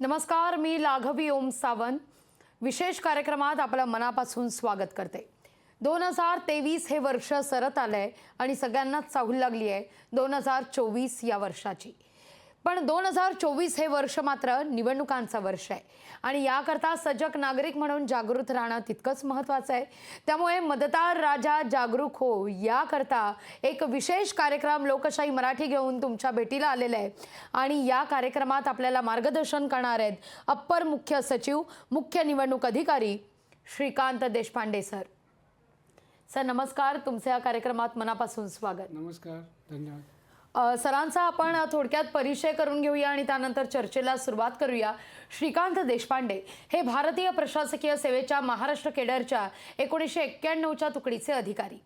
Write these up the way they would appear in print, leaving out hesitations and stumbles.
नमस्कार, मी लाघवी ओम सावंत विशेष कार्यक्रमात आपलं मनापासून स्वागत करते। 2023 हे वर्ष सरत आलंय आणि सगळ्यांनाच चाहूल लागली आहे 2024 या वर्षाची। पण 2024 हे वर्ष मात्र निवडणुकांचं वर्ष आहे आणि याकरता सजग नागरिक म्हणून जागृत राहणं तितकंच महत्त्वाचं आहे। त्यामुळे मतदार राजा जागरूक हो याकरता एक विशेष कार्यक्रम लोकशाही मराठी घेऊन तुमच्या भेटीला आलेला आहे आणि या कार्यक्रमात आपल्याला मार्गदर्शन करणार आहेत अप्पर मुख्य सचिव मुख्य निवडणूक अधिकारी श्रीकांत देशपांडे सर। सर नमस्कार, तुमचे या कार्यक्रमात मनापासून स्वागत। नमस्कार, धन्यवाद। सरांचा आपण थोडक्यात परिचय करून घेऊया आणि त्यानंतर चर्चेला सुरुवात करूया। श्रीकांत देशपांडे हे भारतीय प्रशासकीय सेवेच्या महाराष्ट्र केडरच्या 1991च्या तुकडीचे अधिकारी।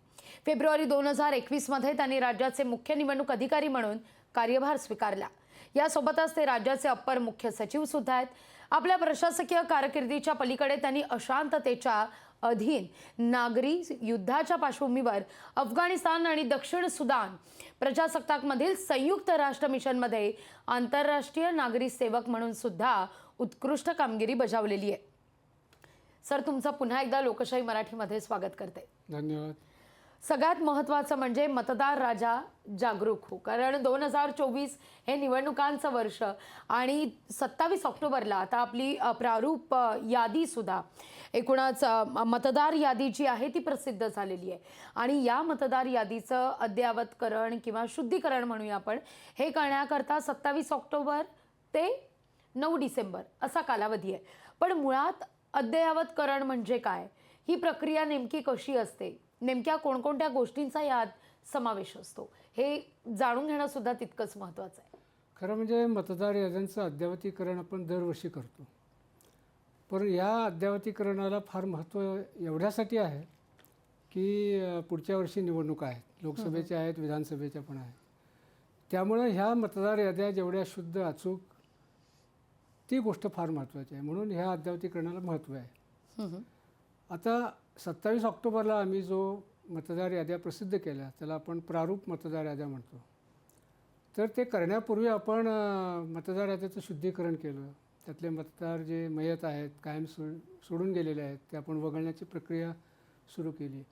फेब्रुवारी 2021 मध्ये त्यांनी राज्याचे मुख्य निवडणूक अधिकारी म्हणून कार्यभार स्वीकारला। यासोबतच ते राज्याचे अप्पर मुख्य सचिव सुद्धा आहेत। आपल्या प्रशासकीय कारकिर्दीच्या पलीकडे त्यांनी अशांततेच्या अधीन नागरी युद्धाच्या पार्श्वभूमीवर अफगाणिस्तान आणि दक्षिण सुदान प्रजासत्ताकमधील संयुक्त राष्ट्र मिशनमध्ये आंतरराष्ट्रीय नागरी सेवक म्हणून सुद्धा उत्कृष्ट कामगिरी बजावलेली आहे। सर, तुमचं पुन्हा एकदा लोकशाही मराठीमध्ये स्वागत करते। धन्यवाद। सगळ्यात महत्त्वाचं म्हणजे मतदार राजा जागरूक हो, कारण 2024 हे निवडणुकांचं वर्ष आणि 27 ऑक्टोबरला आता आपली प्रारूप यादी सुद्धा एकूणच मतदार यादी जी आहे ती प्रसिद्ध झालेली आहे आणि या मतदार यादीचं अद्ययावतकरण किंवा शुद्धीकरण म्हणूया आपण हे करण्याकरता 27 ऑक्टोबर ते 9 डिसेंबर असा कालावधी आहे। पण मुळात अद्ययावतकरण म्हणजे काय, ही प्रक्रिया नेमकी कशी असते, नेमक्या कोणकोणत्या गोष्टींचा यात समावेश असतो हे जाणून घेणं सुद्धा तितकंच महत्त्वाचं आहे। खरं म्हणजे मतदार याद्यांचं अद्ययावतीकरण आपण दरवर्षी करतो, पण या अद्ययावतीकरणाला फार महत्त्व एवढ्यासाठी आहे की पुढच्या वर्षी निवडणुका आहेत, लोकसभेच्या आहेत, विधानसभेच्या पण आहेत। त्यामुळे ह्या मतदार याद्या जेवढ्या शुद्ध अचूक ती गोष्ट फार महत्त्वाची आहे, म्हणून ह्या अद्ययावतीकरणाला महत्त्व आहे। आता 27 ऑक्टोबरला आम्ही जो मतदार याद्या प्रसिद्ध केल्या त्याला आपण प्रारूप मतदार याद्या म्हणतो। तर ते करण्यापूर्वी आपण मतदार याद्याचं शुद्धीकरण केलं, त्यातले मतदार जे मयत आहेत, कायम सोडून गेलेले आहेत, ते आपण वगळण्याची प्रक्रिया सुरू केली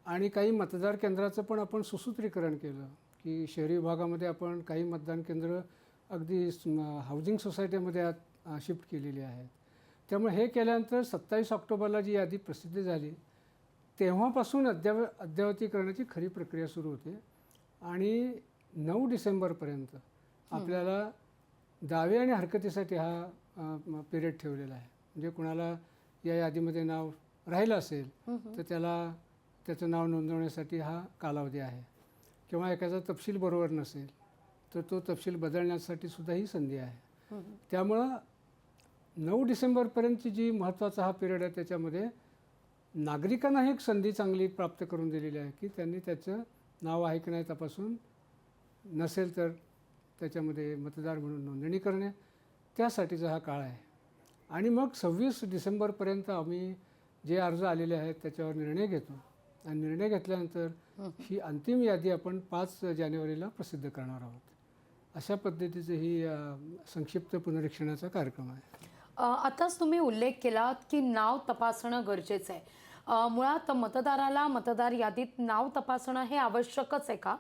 आणि काही मतदार केंद्राचं पण आपण सुसूत्रीकरण केलं की शहरी विभागामध्ये आपण काही मतदान केंद्र अगदी हाऊसिंग सोसायटीमध्ये शिफ्ट केलेली आहेत। त्यामुळे हे केल्यानंतर 27 ऑक्टोबरला जी यादी प्रसिद्ध झाली तेव्हापासून अद्ययावतीकरणाची खरी प्रक्रिया सुरू होते आणि 9 डिसेंबरपर्यंत आपल्याला दावे आणि हरकतीसाठी हा पिरियड ठेवलेला आहे। म्हणजे कुणाला या यादीमध्ये नाव राहिलं असेल तर त्याचं नाव नोंदवण्यासाठी हा कालावधी आहे, किंवा एखादा तपशील बरोबर नसेल तर तो तपशील बदलण्यासाठी सुद्धा ही संधी आहे। त्यामुळं 9 डिसेंबरपर्यंतची जी महत्त्वाचा हा पिरियड आहे त्याच्यामध्ये नागरिकांना एक संधी चांगली प्राप्त करून दिलेली आहे की त्यांनी त्याचं नाव आहे की नाही तपासून, नसेल तर त्याच्यामध्ये मतदार म्हणून नोंदणी करणे, त्यासाठीचा हा काळ आहे। आणि मग 26 डिसेंबरपर्यंत आम्ही जे अर्ज आलेले आहेत त्याच्यावर निर्णय घेतो आणि निर्णय घेतल्यानंतर ही अंतिम यादी आपण 5 जानेवारीला प्रसिद्ध करणार आहोत। अशा पद्धतीचं ही संक्षिप्त पुनरीक्षणाचा कार्यक्रम आहे। आताच तुम्ही उल्लेख केलात की नाव तपासणं गरजेचं आहे। मुळात मतदाराला मतदार यादीत नाव तपासणं हे आवश्यकच आहे का?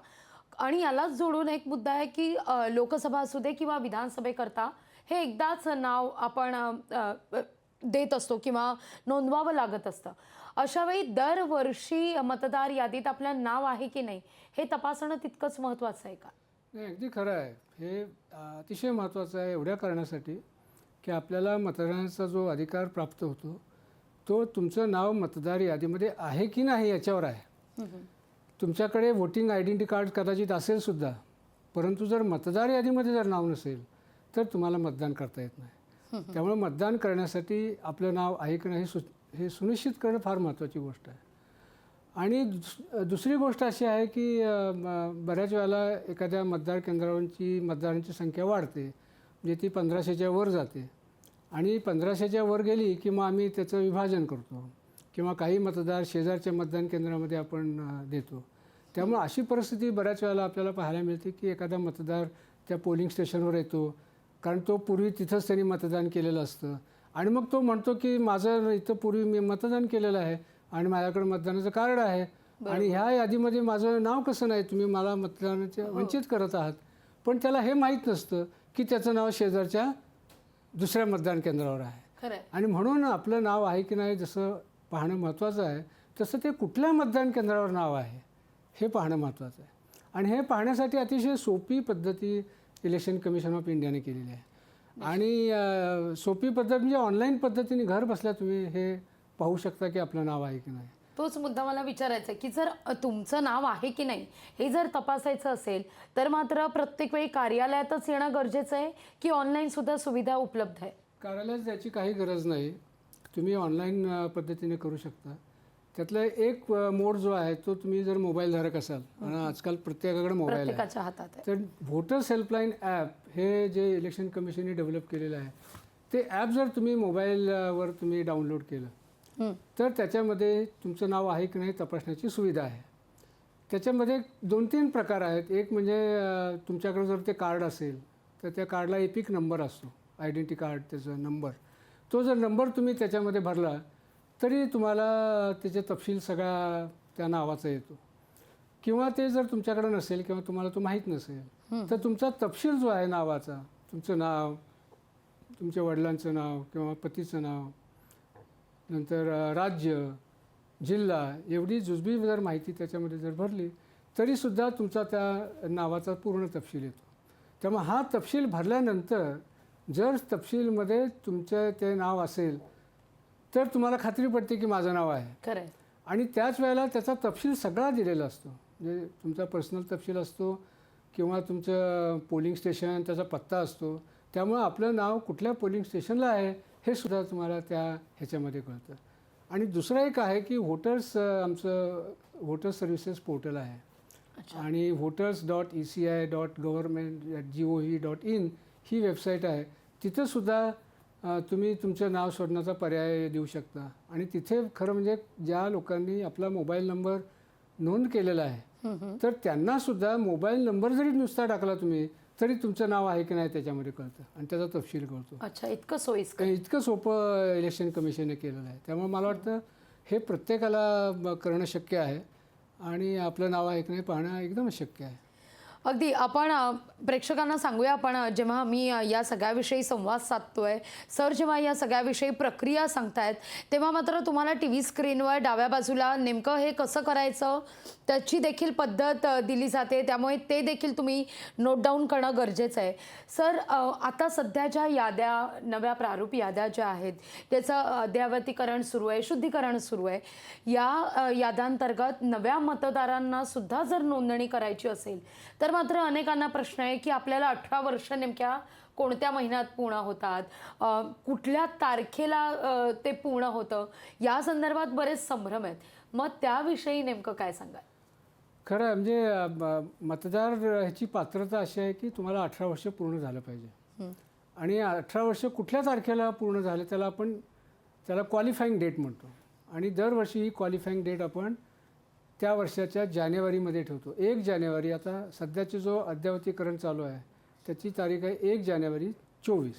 आणि यालाच जोडून एक मुद्दा आहे की लोकसभा असू दे किंवा विधानसभेकरता हे एकदाच नाव आपण देत असतो किंवा नोंदवावं लागत असतं। अशावेळी दरवर्षी मतदार यादीत आपलं नाव आहे की नाही हे तपासणं तितकंच महत्त्वाचं आहे का? नाही, अगदी खरं आहे। हे अतिशय महत्त्वाचं आहे एवढ्या कारणासाठी की आपल्याला मतदानाचा जो अधिकार प्राप्त होतो तो तुमचं नाव मतदार यादीमध्ये आहे की नाही याच्यावर आहे। तुमच्याकडे वोटिंग आयडेंटिटी कार्ड कदाचित असेल सुद्धा, परंतु जर मतदार यादीमध्ये जर नाव नसेल तर तुम्हाला मतदान करता येत नाही। त्यामुळे मतदान करण्यासाठी आपलं नाव आहे की नाही हे सुनिश्चित करणं फार महत्त्वाची गोष्ट आहे। आणि दुसरी गोष्ट अशी आहे की बऱ्याच वेळेला एखाद्या मतदार केंद्रावरची मतदारांची संख्या वाढते, म्हणजे ती 1500च्या वर जाते आणि 1500च्या वर गेली की मग आम्ही त्याचं विभाजन करतो किंवा काही मतदार शेजारच्या मतदान केंद्रामध्ये आपण देतो। त्यामुळे अशी परिस्थिती बऱ्याच वेळेला आपल्याला पाहायला मिळते की एखादा मतदार त्या पोलिंग स्टेशनवर येतो कारण तो पूर्वी तिथंच त्यांनी मतदान केलेलं असतं आणि मग तो म्हणतो की माझं इथं पूर्वी मी मतदान केलेलं आहे आणि माझ्याकडे मतदानाचं कार्ड आहे आणि ह्या यादीमध्ये माझं नाव कसं नाही, तुम्ही मला मतदानाचे वंचित करत आहात. पण त्याला हे माहीत नसतं की त्याचं नाव शेजारच्या दुसऱ्या मतदान केंद्रावर आहे. खरंय. आणि म्हणून आपलं नाव आहे की नाही जसं पाहणं महत्त्वाचं आहे, तसं ते कुठल्या मतदान केंद्रावर नाव आहे हे पाहणं महत्त्वाचं आहे. आणि हे पाहण्यासाठी अतिशय सोपी पद्धती इलेक्शन कमिशन ऑफ इंडियाने केलेली आहे. आणि सोपी पद्धत म्हणजे ऑनलाईन पद्धतीने घर बसल्या तुम्ही हे पाहू शकता की आपलं नाव आहे की नाही. तोच मुद्दा मला विचारायचा आहे की जर तुमचं नाव आहे की नाही हे जर तपासायचं असेल तर मात्र प्रत्येक वेळी कार्यालयातच येणं गरजेचं आहे की ऑनलाईन सुद्धा सुविधा उपलब्ध आहे? कार्यालयात जायची काही गरज नाही, तुम्ही ऑनलाईन पद्धतीने करू शकता. त्यातला एक मोड जो आहे तो तुम्ही जर मोबाईलधारक असाल आणि आजकाल प्रत्येकाकडे मोबाईल आहे प्रत्येकाच्या हातात आहे. तर व्होटर्स हेल्पलाईन ॲप हे जे इलेक्शन कमिशनने डेव्हलप केलेलं आहे ते ॲप जर तुम्ही मोबाईलवर तुम्ही डाउनलोड केलं तर त्याच्यामध्ये तुमचं नाव आहे की नाही तपासण्याची सुविधा आहे. त्याच्यामध्ये 2-3 प्रकार आहेत. एक म्हणजे तुमच्याकडे जर ते कार्ड असेल तर त्या कार्डला एपिक नंबर असतो, आयडेंटिटी कार्ड त्याचा नंबर. तो जर नंबर तुम्ही त्याच्यामध्ये भरला तरी तुम्हाला त्याचे तपशील सगळा त्या नावाचा येतो. किंवा ते जर तुमच्याकडे नसेल किंवा तुम्हाला तो माहीत नसेल तर तुमचा तपशील जो आहे नावाचा, तुमचं नाव, तुमच्या वडिलांचं नाव किंवा पतीचं नाव, नंतर राज्य, जिल्हा एवढी जुजबी जर माहिती त्याच्यामध्ये जर भरली तरीसुद्धा तुमचा त्या नावाचा पूर्ण तपशील येतो. त्यामुळे हा तपशील भरल्यानंतर जर तपशीलमध्ये तुमचं ते नाव असेल तर तुम्हाला खात्री पडते की माझं नाव आहे. खरंय. आणि त्याच वेळेला त्याचा तपशील सगळा दिलेला असतो. म्हणजे तुमचा पर्सनल तपशील असतो किंवा तुमचं पोलिंग स्टेशन, त्याचा पत्ता असतो. त्यामुळं आपलं नाव कुठल्या पोलिंग स्टेशनला आहे हे सुद्धा तुम्हाला त्या ह्याच्यामध्ये कळतं. आणि दुसरं एक आहे की आमचं व्होटर्स सर्व्हिसेस पोर्टल आहे आणि voters.eci.government.gov.in ही वेबसाईट आहे. तिथंसुद्धा तुम्ही तुमचं नाव शोधण्याचा पर्याय देऊ शकता. आणि तिथे खरं म्हणजे ज्या लोकांनी आपला मोबाईल नंबर नोंद केलेला आहे तर त्यांनासुद्धा मोबाईल नंबर जरी नुसता टाकला तुम्ही तरी तुमचं नाव आहे की नाही त्याच्यामध्ये कळतं आणि त्याचा तपशील कळतो. अच्छा, इतकं सोयीस्कर. इतकं सोपं इलेक्शन कमिशनने केलेलं आहे. त्यामुळे मला वाटतं हे प्रत्येकाला करणं शक्य आहे आणि आपलं नाव आहे की नाही पाहणं एकदम शक्य आहे. अगदी आपण प्रेक्षकांना सांगूया, आपण जेव्हा मी या सगळ्याविषयी संवाद साधतोय, सर जेव्हा या सगळ्याविषयी प्रक्रिया सांगतायत तेव्हा मात्र तुम्हाला टी व्ही स्क्रीनवर डाव्या बाजूला नेमकं हे कसं करायचं त्याची देखील पद्धत दिली जाते. त्यामुळे ते देखील तुम्ही नोट डाऊन करणं गरजेचं आहे. सर, आता सध्या ज्या याद्या, नव्या प्रारूप याद्या ज्या आहेत त्याचं अद्ययावतीकरण सुरू आहे, शुद्धीकरण सुरू आहे. या याद्यांतर्गत नव्या मतदारांना सुद्धा जर नोंदणी करायची असेल तर मात्र अनेकांना प्रश्न आहे की आपल्याला 18 वर्ष नेमक्या कोणत्या महिन्यात पूर्ण होतात, कुठल्या तारखेला ते पूर्ण होतं, या संदर्भात बरेच संभ्रम आहेत. मग त्याविषयी नेमकं काय सांगाल? खरं आहे म्हणजे मतदार ह्याची पात्रता अशी आहे की तुम्हाला 18 वर्ष पूर्ण झालं पाहिजे. आणि 18 वर्ष कुठल्या तारखेला पूर्ण झालं त्याला क्वालिफाईंग डेट म्हणतो. आणि दरवर्षी ही क्वालिफाईंग डेट आपण त्या वर्षाच्या जानेवारीमध्ये ठेवतो. 1 जानेवारी, आता सध्याची जो अद्ययावतीकरण चालू आहे त्याची तारीख आहे 1 जानेवारी 24.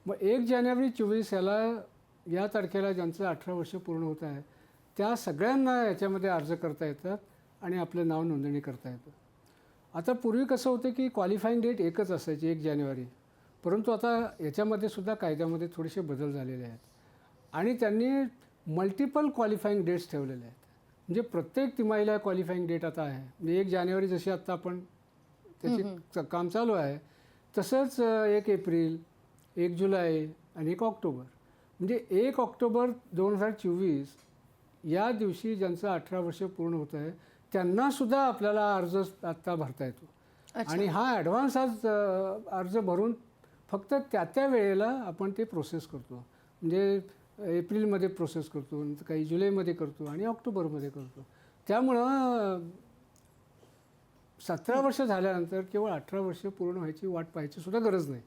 मग 1 जानेवारी 24 या तारखेला ज्यांचं 18 वर्ष पूर्ण होत आहे त्या सगळ्यांना याच्यामध्ये अर्ज करता येतात आणि आपलं नाव नोंदणी करता येतं. आता पूर्वी कसं होतं की क्वालिफाईंग डेट एकच असायची 1 जानेवारी, परंतु आता याच्यामध्ये सुद्धा कायद्यामध्ये थोडेसे बदल झालेले आहेत आणि त्यांनी मल्टिपल क्वालिफाईंग डेट्स ठेवलेले आहेत. म्हणजे प्रत्येक तिमाहीला क्वालिफाईंग डेट आता आहे. म्हणजे 1 जानेवारी जशी आत्ता आपण त्याचे काम चालू आहे तसंच 1 एप्रिल, 1 जुलै आणि 1 ऑक्टोबर. म्हणजे 1 ऑक्टोबर 2024 या दिवशी ज्यांचं 18 वर्ष पूर्ण होत आहे त्यांनासुद्धा आपल्याला अर्ज आत्ता भरता येतो. आणि हा ॲडव्हान्स अर्ज भरून फक्त त्या वेळेला आपण ते प्रोसेस करतो. म्हणजे एप्रिलमध्ये प्रोसेस करतो, काही जुलैमध्ये करतो आणि ऑक्टोबरमध्ये करतो. त्यामुळं 17 वर्ष झाल्यानंतर केवळ 18 वर्ष पूर्ण व्हायची वाट पाहायची सुद्धा गरज नाही.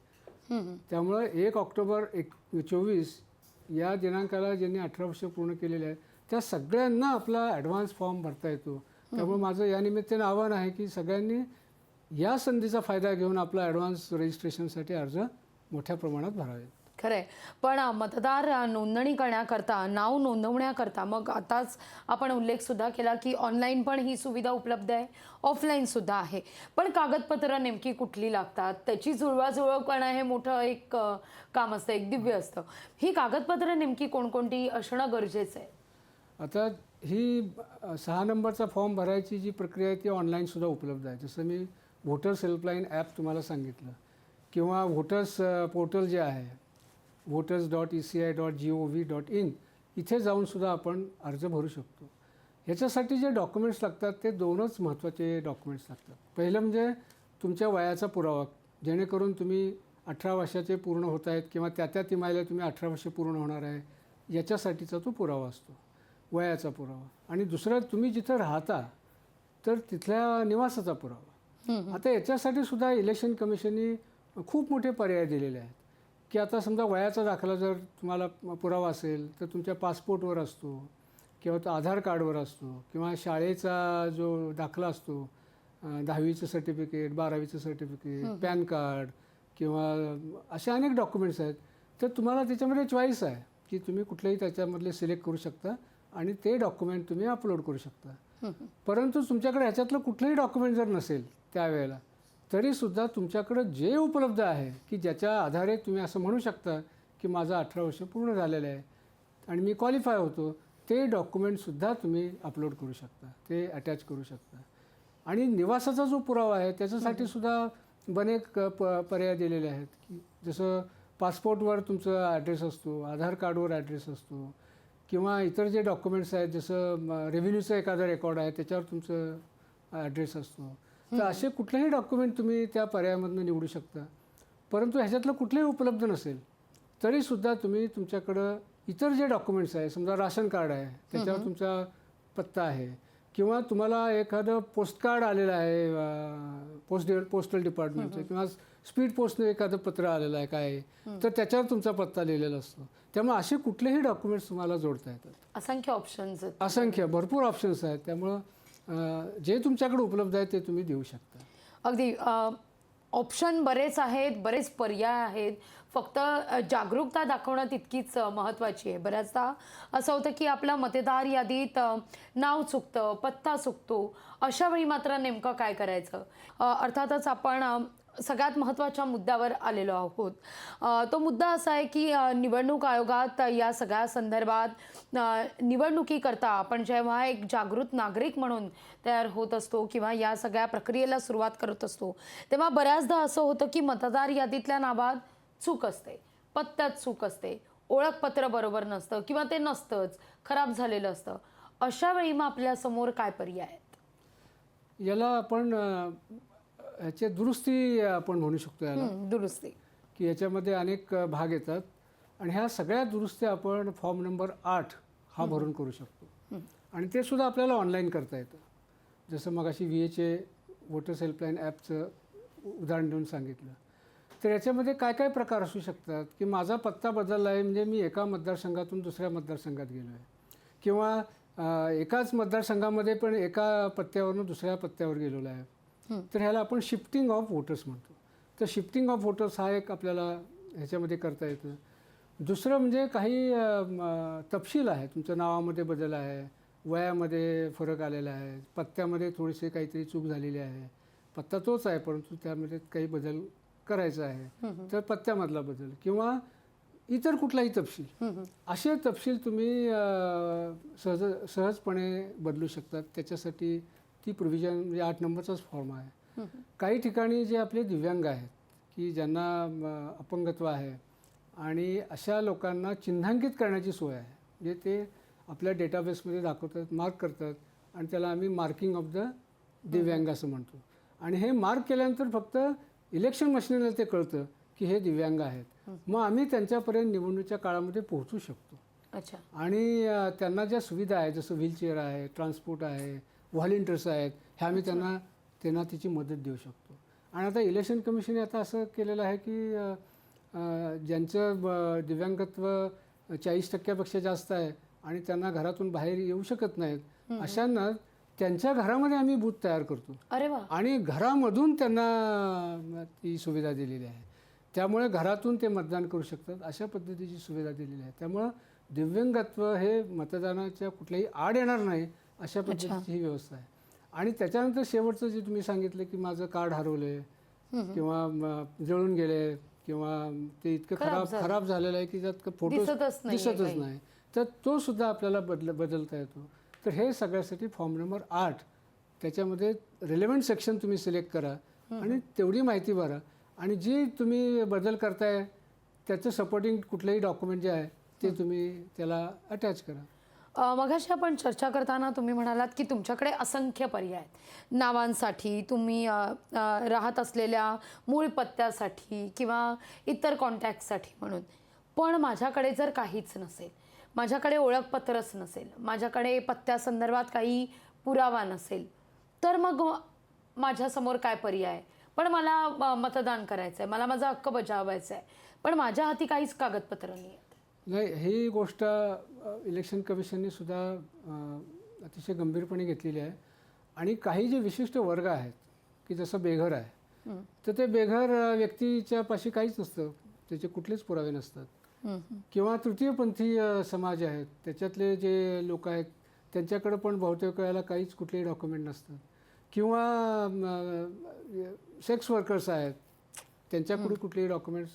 त्यामुळं 1 ऑक्टोबर 24 या दिनांकाला ज्यांनी 18 वर्ष पूर्ण केलेले आहे त्या सगळ्यांना आपला ॲडव्हान्स फॉर्म भरता येतो. त्यामुळे माझं या निमित्तानं आव्हान आहे की सगळ्यांनी या संधीचा फायदा घेऊन आपला ॲडव्हान्स रजिस्ट्रेशनसाठी अर्ज मोठ्या प्रमाणात भरावेत. खरंय. पण मतदार नोंदणी करण्याकरता, नाव नोंदवण्याकरता मग आताच आपण उल्लेख सुद्धा केला की ऑनलाईन पण ही सुविधा उपलब्ध आहे, ऑफलाईन सुद्धा आहे. पण कागदपत्र नेमकी कुठली लागतात, त्याची जुळवाजुळव करणं हे मोठं एक काम असतं, एक दिव्य असतं. ही कागदपत्र नेमकी कोणकोणती असणं गरजेचं आहे? आता ही 6 नंबरचा फॉर्म भरायची जी प्रक्रिया आहे ती ऑनलाईनसुद्धा उपलब्ध आहे. जसं मी व्होटर्स हेल्पलाईन ॲप तुम्हाला सांगितलं किंवा व्होटर्स पोर्टल जे आहे voters.eci.gov.in इथे जाऊनसुद्धा आपण अर्ज भरू शकतो. ह्याच्यासाठी जे डॉक्युमेंट्स लागतात ते 2च महत्त्वाचे डॉक्युमेंट्स लागतात. पहिलं म्हणजे तुमच्या वयाचा पुरावा, जेणेकरून तुम्ही 18 वर्षाचे पूर्ण होत आहेत किंवा त्या तिमाहीला तुम्ही 18 वर्ष पूर्ण होणार आहे याच्यासाठीचा तो पुरावा असतो, वयाचा पुरावा. आणि दुसरं तुम्ही जिथं राहता तर तिथल्या निवासाचा पुरावा. आता याच्यासाठी सुद्धा इलेक्शन कमिशननी खूप मोठे पर्याय दिलेले आहेत की आता समजा वयाचा दाखला जर तुम्हाला पुरावा असेल तर तुमच्या पासपोर्टवर असतो किंवा तो आधार कार्डवर असतो किंवा शाळेचा जो दाखला असतो, 10वीचं सर्टिफिकेट, 12वीचं सर्टिफिकेट, पॅन कार्ड किंवा असे अनेक डॉक्युमेंट्स आहेत. तर तुम्हाला त्याच्यामध्ये चॉईस आहे की तुम्ही कुठलेही त्याच्यामधले सिलेक्ट करू शकता आणि ते डॉक्युमेंट तुम्ही अपलोड करू शकता. परंतु तुमच्याकडे ह्याच्यातलं कुठलंही डॉक्युमेंट जर नसेल त्यावेळेला तरीसुद्धा तुमच्याकडं जे उपलब्ध आहे की ज्याच्या आधारे तुम्ही असं म्हणू शकता की माझं 18 वर्ष पूर्ण झालेलं आहे आणि मी क्वालिफाय होतो, ते डॉक्युमेंटसुद्धा तुम्ही अपलोड करू शकता, ते अटॅच करू शकता. आणि निवासाचा जो पुरावा आहे त्याच्यासाठी सुद्धा बनेक पर्याय दिलेले आहेत की जसं पासपोर्टवर तुमचा ॲड्रेस असतो, आधार कार्डवर ॲड्रेस असतो किंवा इतर जे डॉक्युमेंट्स आहेत जसं रेव्हेन्यूचं एखादा रेकॉर्ड आहे त्याच्यावर तुमचं ॲड्रेस असतो. तर असे कुठलेही डॉक्युमेंट तुम्ही त्या पर्यायामधून निवडू शकता. परंतु ह्याच्यातलं कुठलेही उपलब्ध नसेल तरीसुद्धा तुम्ही तुमच्याकडं इतर जे डॉक्युमेंट्स आहे, समजा राशन कार्ड आहे त्याच्यावर तुमचा पत्ता आहे किंवा तुम्हाला एखादं पोस्टकार्ड आलेलं आहे पोस्टल डिपार्टमेंटचं किंवा स्पीड पोस्टने एखादं पत्र आलेलं आहे काय, तर त्याच्यावर तुमचा पत्ता लिहिलेला असतो. त्यामुळे असे कुठलेही डॉक्युमेंट्स तुम्हाला जोडता येतात. असंख्य ऑप्शन्स आहेत. असंख्य भरपूर ऑप्शन्स आहेत. त्यामुळं जे तुमच्याकडे उपलब्ध आहे ते तुम्ही देऊ शकता. अगदी ऑप्शन बरेच आहेत, बरेच पर्याय आहेत. फक्त जागरूकता दाखवणं तितकीच महत्त्वाची आहे. बऱ्याचदा असं होतं की आपलं मतदार यादीत नाव चुकतं, पत्ता चुकतो. अशा वेळी मात्र नेमकं काय करायचं? अर्थातच आपण सगळ्यात महत्त्वाच्या मुद्द्यावर आलेलो आहोत. तो मुद्दा असा आहे की निवडणूक आयोगात या सगळ्या संदर्भात निवडणुकीकरता आपण जेव्हा एक जागृत नागरिक म्हणून तयार होत असतो किंवा या सगळ्या प्रक्रियेला सुरुवात करत असतो तेव्हा बऱ्याचदा असं होतं की मतदार यादीतल्या नावात चूक असते, पत्त्यात चूक असते, ओळखपत्र बरोबर नसतं किंवा ते नसतंच, खराब झालेलं असतं. अशा वेळी मग आपल्यासमोर काय पर्याय आहेत? याला आपण ह्याची दुरुस्ती आपण म्हणू शकतो याला, दुरुस्ती. की याच्यामध्ये अनेक भाग येतात आणि ह्या सगळ्या दुरुस्त्या आपण फॉर्म नंबर 8 हा भरून करू शकतो आणि ते सुद्धा आपल्याला ऑनलाईन करता येतं. जसं मगाशी VHA व्होटर्स हेल्पलाईन ॲपचं उदाहरण देऊन सांगितलं. तर याच्यामध्ये काय काय प्रकार असू शकतात की माझा पत्ता बदलला आहे म्हणजे मी एका मतदारसंघातून दुसऱ्या मतदारसंघात गेलो आहे किंवा एकाच मतदारसंघामध्ये पण एका पत्त्यावरून दुसऱ्या पत्त्यावर गेलेलो आहे. तर ह्याला आपण शिफ्टिंग ऑफ वोटर्स म्हणतो. तर शिफ्टिंग ऑफ वोटर्स हा एक आपल्याला ह्याच्यामध्ये करता येतं. दुसरं म्हणजे काही तपशील आहे, तुमच्या नावामध्ये बदल आहे, वयामध्ये फरक आलेला आहे, पत्त्यामध्ये थोडीशी काहीतरी चूक झालेली आहे, पत्ता तोच आहे परंतु त्यामध्ये काही बदल करायचा आहे तर पत्त्यामधला बदल किंवा इतर कुठलाही तपशील, असे तपशील तुम्ही सहजपणे बदलू शकतात. त्याच्यासाठी ती प्रोव्हिजन म्हणजे 8 नंबरचाच फॉर्म आहे. काही ठिकाणी जे आपले दिव्यांग आहेत की ज्यांना अपंगत्व आहे आणि अशा लोकांना चिन्हांकित करण्याची सोय आहे. म्हणजे ते आपल्या डेटाबेसमध्ये दाखवतात, मार्क करतात आणि त्याला आम्ही मार्किंग ऑफ द दिव्यांग असं म्हणतो. आणि हे मार्क केल्यानंतर फक्त इलेक्शन मशिनरीला ते कळतं की हे दिव्यांग आहेत. मग आम्ही त्यांच्यापर्यंत निवडणुकीच्या काळामध्ये पोहोचू शकतो. अच्छा. आणि त्यांना ज्या सुविधा आहेत जसं व्हीलचेअर आहे, ट्रान्सपोर्ट आहे, व्हॉलेंटियर्स आहेत, ह्या आम्ही त्यांना तिची मदत देऊ शकतो. आणि आता इलेक्शन कमिशनने आता असं केलेलं आहे की ज्यांचं दिव्यांगत्व 40% जास्त आहे आणि त्यांना घरातून बाहेर येऊ शकत नाहीत, अशांना त्यांच्या घरामध्ये आम्ही बूथ तयार करतो. अरे वा. आणि घरामधून त्यांना ती सुविधा दिलेली आहे. त्यामुळे घरातून ते मतदान करू शकतात अशा पद्धतीची सुविधा दिलेली आहे. त्यामुळं दिव्यांगत्व हे मतदानाच्या कुठल्याही आड येणार नाही अशा पद्धतीची ही व्यवस्था आहे. आणि त्याच्यानंतर शेवटचं जे तुम्ही सांगितलं की माझं कार्ड हरवलं किंवा जळून गेले किंवा ते इतकं खराब झालेलं आहे की त्यात फोटो दिसतच नाही, तर तो सुद्धा आपल्याला बदलता येतो. तर हे सगळ्यासाठी फॉर्म नंबर 8 त्याच्यामध्ये रिलेव्हंट सेक्शन तुम्ही सिलेक्ट करा आणि तेवढी माहिती भरा आणि जी तुम्ही बदल करताय त्याचं सपोर्टिंग कुठलंही डॉक्युमेंट जे आहे ते तुम्ही त्याला अटॅच करा. मगाशी आपण चर्चा करताना तुम्ही म्हणालात की तुमच्याकडे असंख्य पर्याय आहेत नावांसाठी, तुम्ही राहत असलेल्या मूळ पत्त्यासाठी किंवा इतर कॉन्टॅक्टसाठी म्हणून. पण माझ्याकडे जर काहीच नसेल, माझ्याकडे ओळखपत्रच नसेल, माझ्याकडे पत्त्यासंदर्भात काही पुरावा नसेल, तर मग माझ्यासमोर काय पर्याय आहे? पण मला मतदान करायचं आहे, मला माझा हक्क बजावायचा आहे, पण माझ्या हाती काहीच कागदपत्र नाही आहेत. नाही, ही गोष्ट इलेक्शन कमिशनने सुद्धा अतिशय गंभीरपणे घेतलेली आहे. आणि काही जे विशिष्ट वर्ग आहेत की जसं बेघर आहे, तर ते बेघर व्यक्तीच्या पाशी काहीच नसतं, त्याचे कुठलेच पुरावे नसतात. किंवा तृतीयपंथीय समाज आहेत त्याच्यातले जे लोक आहेत त्यांच्याकडे पण बहुतेक वेळेला काहीच कुठलेही डॉक्युमेंट नसतात. किंवा सेक्स वर्कर्स आहेत त्यांच्याकडे कुठलेही डॉक्युमेंट्स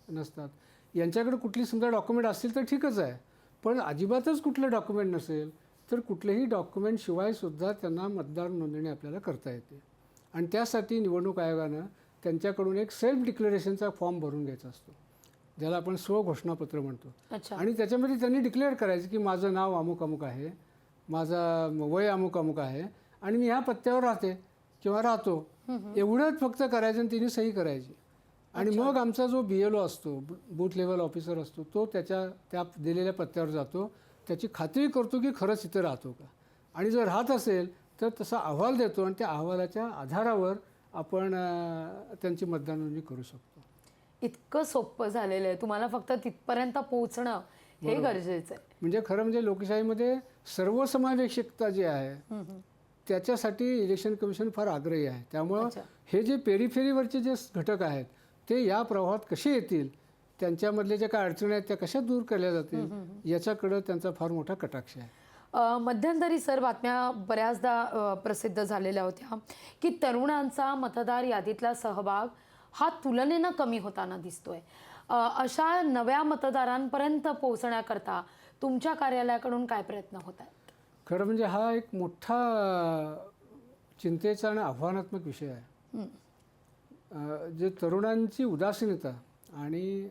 नसतात. यांच्याकडे कुठली समजा डॉक्युमेंट असतील तर ठीकच आहे, पण अजिबातच कुठलं डॉक्युमेंट नसेल तर कुठलेही डॉक्युमेंट शिवाय सुद्धा त्यांना मतदार नोंदणी आपल्याला करता येते. आणि त्यासाठी निवडणूक आयोगानं त्यांच्याकडून एक सेल्फ डिक्लेरेशनचा फॉर्म भरून घ्यायचा असतो, ज्याला आपण स्वघोषणापत्र म्हणतो. आणि त्याच्यामध्ये त्यांनी डिक्लेअर करायचं की माझं नाव अमुक अमुक आहे, माझा वय अमुक अमुक आहे आणि मी ह्या पत्त्यावर राहते किंवा राहतो, एवढंच फक्त करायचं आणि तिने सही करायची. आणि मग आमचा जो BLO असतो, बूथ लेवल ऑफिसर असतो, तो त्या दिलेल्या पत्त्यावर जातो, त्याची खात्री करतो की खरंच इथं राहतो का, आणि जर राहत असेल तर तसा अहवाल देतो आणि त्या अहवालाच्या आधारावर आपण त्यांची मतदान नोंदणी करू शकतो. इतकं सोपं झालेलं आहे, तुम्हाला फक्त तिथपर्यंत पोहोचणं हे गरजेचं आहे. म्हणजे खरं म्हणजे लोकशाहीमध्ये सर्वसमावेशकता जी आहे त्याच्यासाठी इलेक्शन कमिशन फार आग्रही आहे. त्यामुळं हे जे पेरिफेरीवरचे जे घटक आहेत ते या प्रवाहात कसे येतील, त्यांच्यामधले ज्या काय अडचणी आहेत त्या कशा दूर केल्या जातील याच्याकडं त्यांचा फार मोठा कटाक्ष आहे. मध्यंतरी सर बातम्या बऱ्याचदा प्रसिद्ध झालेल्या होत्या की तरुणांचा मतदार यादीतला सहभाग हा तुलनेनं कमी होताना दिसतोय. अशा नव्या मतदारांपर्यंत पोहोचण्याकरता तुमच्या कार्यालयाकडून काय प्रयत्न होत आहेत? खरं म्हणजे हा एक मोठा चिंतेचा आणि आव्हानात्मक विषय आहे. जे तरुणांची उदासीनता आणि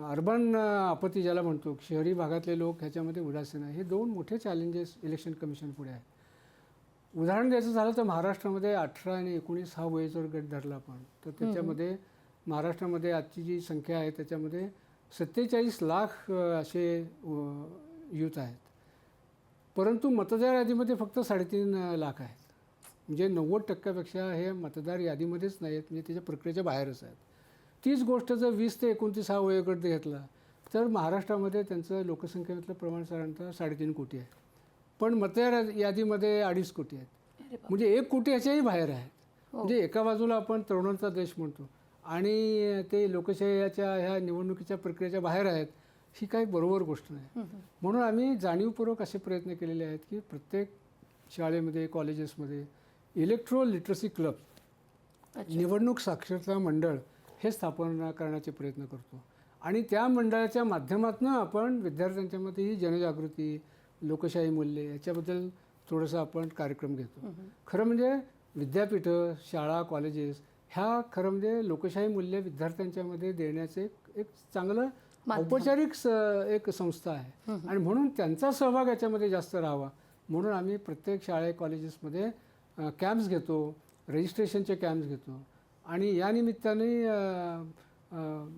अर्बन अपत्ती ज्याला म्हणतो, शहरी भागातले लोक ह्याच्यामध्ये उदासीन आहे, हे दोन मोठे चॅलेंजेस इलेक्शन कमिशन पुढे आहे. उदाहरण द्यायचं झालं तर महाराष्ट्रामध्ये 18 आणि 19 हा वयोजर गट धरला आपण तर त्याच्यामध्ये महाराष्ट्रामध्ये आजची जी संख्या आहे त्याच्यामध्ये 47 लाख असे यूथ आहेत. परंतु मतदार यादीमध्ये फक्त 3.5 लाख आहेत. म्हणजे 90% हे मतदार यादीमध्येच नाही आहेत, म्हणजे त्याच्या प्रक्रियेच्या बाहेरच आहेत. तीच गोष्ट जर 20 ते 29 हा वयोगट घेतला तर महाराष्ट्रामध्ये त्यांचं लोकसंख्येतलं प्रमाण साधारणतः 3.5 कोटी आहे. पण मतदार यादीमध्ये 2.5 कोटी आहेत, म्हणजे 1 कोटी ह्याच्याही बाहेर आहेत. म्हणजे एका बाजूला आपण तरुणांचा देश म्हणतो आणि ते लोकशाहीच्या ह्या निवडणुकीच्या प्रक्रियेच्या बाहेर आहेत, ही काही बरोबर गोष्ट नाही. म्हणून आम्ही जाणीवपूर्वक असे प्रयत्न केलेले आहेत की प्रत्येक शाळेमध्ये, कॉलेजेसमध्ये इलेक्ट्रो लिटरसी क्लब, निवडणूक साक्षरता मंडळ हे स्थापना करण्याचे प्रयत्न करतो. आणि त्या मंडळाच्या माध्यमातून आपण विद्यार्थ्यांच्यामध्ये ही जनजागृती, लोकशाही मूल्ये याच्याबद्दल थोडंसं आपण कार्यक्रम घेतो. खरं म्हणजे विद्यापीठं, शाळा, कॉलेजेस ह्या खरं म्हणजे लोकशाही मूल्य विद्यार्थ्यांच्यामध्ये देण्याचे एक चांगलं औपचारिक एक संस्था आहे. आणि म्हणून त्यांचा सहभाग याच्यामध्ये जास्त राहावा म्हणून आम्ही प्रत्येक शाळे कॉलेजेसमध्ये कॅम्प्स घेतो, रजिस्ट्रेशनचे कॅम्प्स घेतो. आणि या निमित्ताने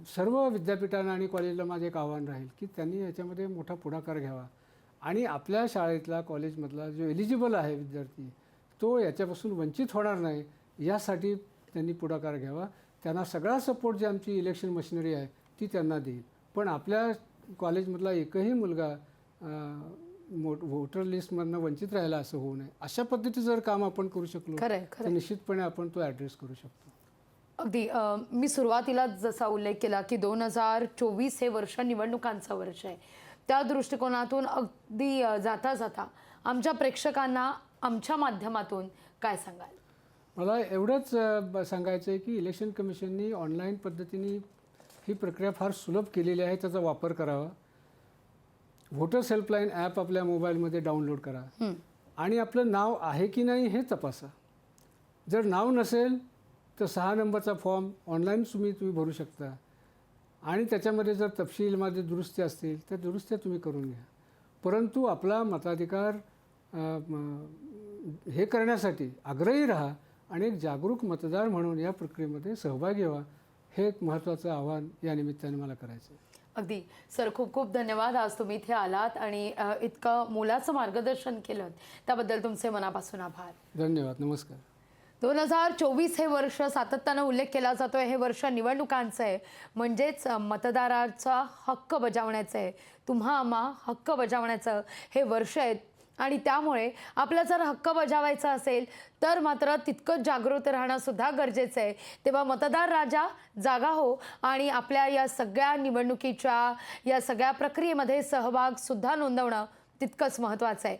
सर्व विद्यापीठांना आणि कॉलेजला माझं एक आव्हान राहील की त्यांनी याच्यामध्ये मोठा पुढाकार घ्यावा आणि आपल्या शाळेतला, कॉलेजमधला जो एलिजिबल आहे विद्यार्थी तो याच्यापासून वंचित होणार नाही यासाठी त्यांनी पुढाकार घ्यावा. त्यांना सगळा सपोर्ट जे आमची इलेक्शन मशिनरी आहे ती त्यांना देईल. पण आपल्या कॉलेजमधला एकही मुलगा वोटर लिस्टमधनं वंचित राहिला असं होऊ नये. अशा पद्धतीचं जर काम आपण करू शकलो तर निश्चितपणे आपण तो ॲड्रेस करू शकतो. अगदी मी सुरुवातीला जसा उल्लेख केला की 2024 हे वर्ष निवडणुकांचं वर्ष आहे. त्या दृष्टिकोनातून अगदी जाता जाता आमच्या प्रेक्षकांना आमच्या माध्यमातून काय सांगाल? मला एवढंच सांगायचं आहे की इलेक्शन कमिशननी ऑनलाईन पद्धतीने ही प्रक्रिया फार सुलभ केलेली आहे. त्याचा वापर करावा. व्होटर्स हेल्पलाईन ॲप आपल्या मोबाईलमध्ये डाउनलोड करा आणि आपलं नाव आहे की नाही हे तपासा. जर नाव नसेल तर 6 नंबरचा फॉर्म ऑनलाईन तुम्ही भरू शकता आणि त्याच्यामध्ये जर तपशीलमध्ये दुरुस्ती असतील तर दुरुस्त्या तुम्ही करून घ्या. परंतु आपला मताधिकार हे करण्यासाठी आग्रही राहा आणि एक जागरूक मतदार म्हणून या प्रक्रियेमध्ये सहभागी व्हा. हे एक महत्त्वाचं आव्हान या निमित्ताने मला करायचं आहे. अगदी सर, खूप खूप धन्यवाद. आज तुम्ही इथे आलात आणि इतकं मोलाचं मार्गदर्शन केलं त्याबद्दल तुमचे मनापासून आभार. धन्यवाद. नमस्कार. 2024 हे वर्ष सातत्यानं उल्लेख केला जातोय. हे वर्ष निवडणुकांचं आहे, म्हणजेच मतदाराचा हक्क बजावण्याचं आहे. तुम्हा आम्हा हक्क बजावण्याचं हे वर्ष आहे आणि त्यामुळे आपला जर हक्क बजावायचा असेल तर मात्र तितकंच जागृत राहणं सुद्धा गरजेचं आहे. तेव्हा मतदार राजा जागा हो आणि आपल्या या सगळ्या निवडणुकीच्या या सगळ्या प्रक्रियेमध्ये सहभाग सुद्धा नोंदवणं तितकंच महत्त्वाचं आहे.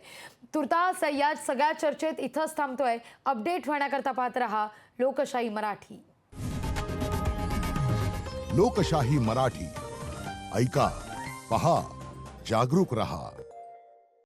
तुर्तास या सगळ्या चर्चेत इथंच थांबतोय. अपडेट होण्याकरता पाहत रहा लोकशाही मराठी. लोकशाही मराठी ऐका, पहा, जागरूक रहा.